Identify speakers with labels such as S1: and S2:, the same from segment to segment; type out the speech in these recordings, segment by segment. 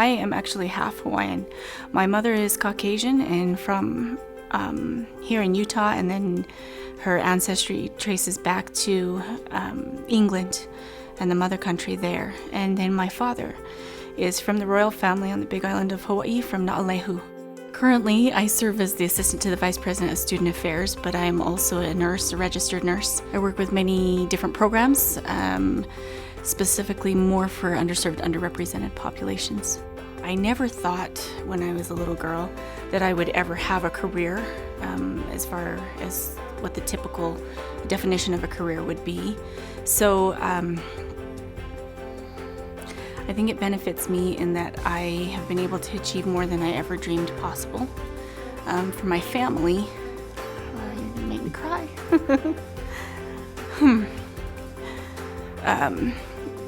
S1: I am actually half Hawaiian. My mother is Caucasian and from here in Utah, and then her ancestry traces back to England and the mother country there. And then my father is from the royal family on the big island of Hawaii, from Naalehu. Currently, I serve as the assistant to the vice president of student affairs, but I'm also a nurse, a registered nurse. I work with many different programs, specifically more for underserved, underrepresented populations. I never thought when I was a little girl that I would ever have a career, as far as what the typical definition of a career would be. So I think it benefits me in that I have been able to achieve more than I ever dreamed possible. For my family, you're gonna make me cry.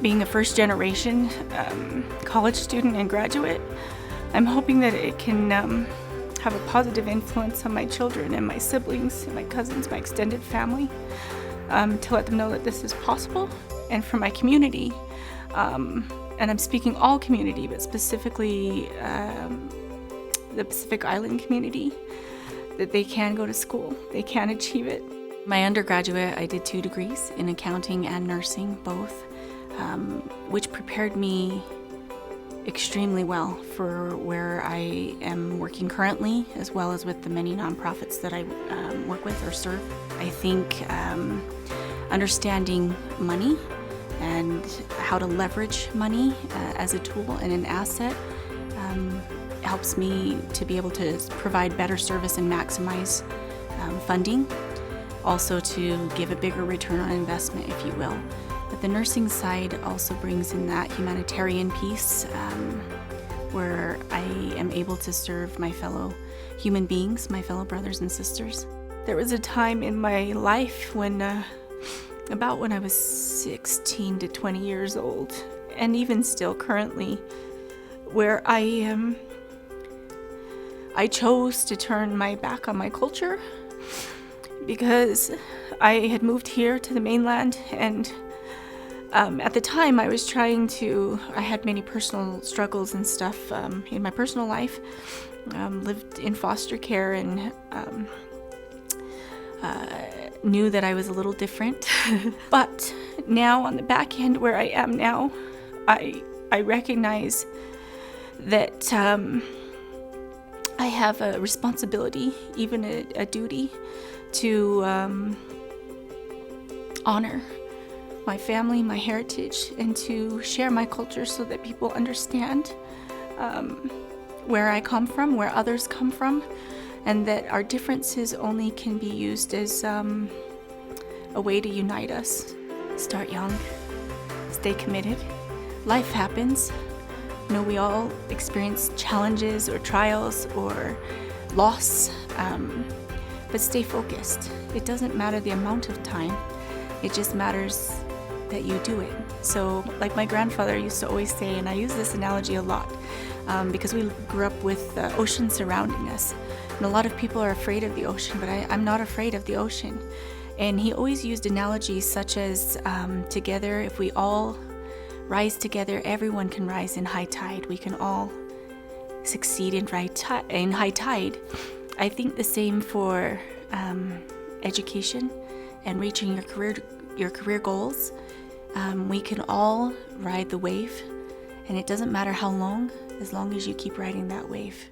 S1: Being a first generation college student and graduate, I'm hoping that it can have a positive influence on my children and my siblings and my cousins, my extended family, to let them know that this is possible. And for my community, and I'm speaking all community, but specifically the Pacific Island community, that they can go to school, they can achieve it. My undergraduate, I did 2 degrees in accounting and nursing, both, which prepared me extremely well for where I am working currently, as well as with the many nonprofits that I work with or serve. I think understanding money and how to leverage money as a tool and an asset helps me to be able to provide better service and maximize funding, also to give a bigger return on investment, if you will. But the nursing side also brings in that humanitarian piece, where I am able to serve my fellow human beings, my fellow brothers and sisters. There was a time in my life when about when I was 16 to 20 years old, and even still currently, where I chose to turn my back on my culture because I had moved here to the mainland, and at the time I was I had many personal struggles and stuff in my personal life, lived in foster care, and knew that I was a little different. But now on the back end where I am now, I recognize that I have a responsibility, even a duty, to honor my family, my heritage, and to share my culture so that people understand where I come from, where others come from, and that our differences only can be used as a way to unite us. Start young, stay committed. Life happens. You know, we all experience challenges or trials or loss, but stay focused. It doesn't matter the amount of time, it just matters that you do it. So like my grandfather used to always say, and I use this analogy a lot, because we grew up with the ocean surrounding us. And a lot of people are afraid of the ocean, but I'm not afraid of the ocean. And he always used analogies such as, together, if we all rise together, everyone can rise in high tide. We can all succeed in high tide. I think the same for education and reaching your career goals. We can all ride the wave, and it doesn't matter how long, as long as you keep riding that wave.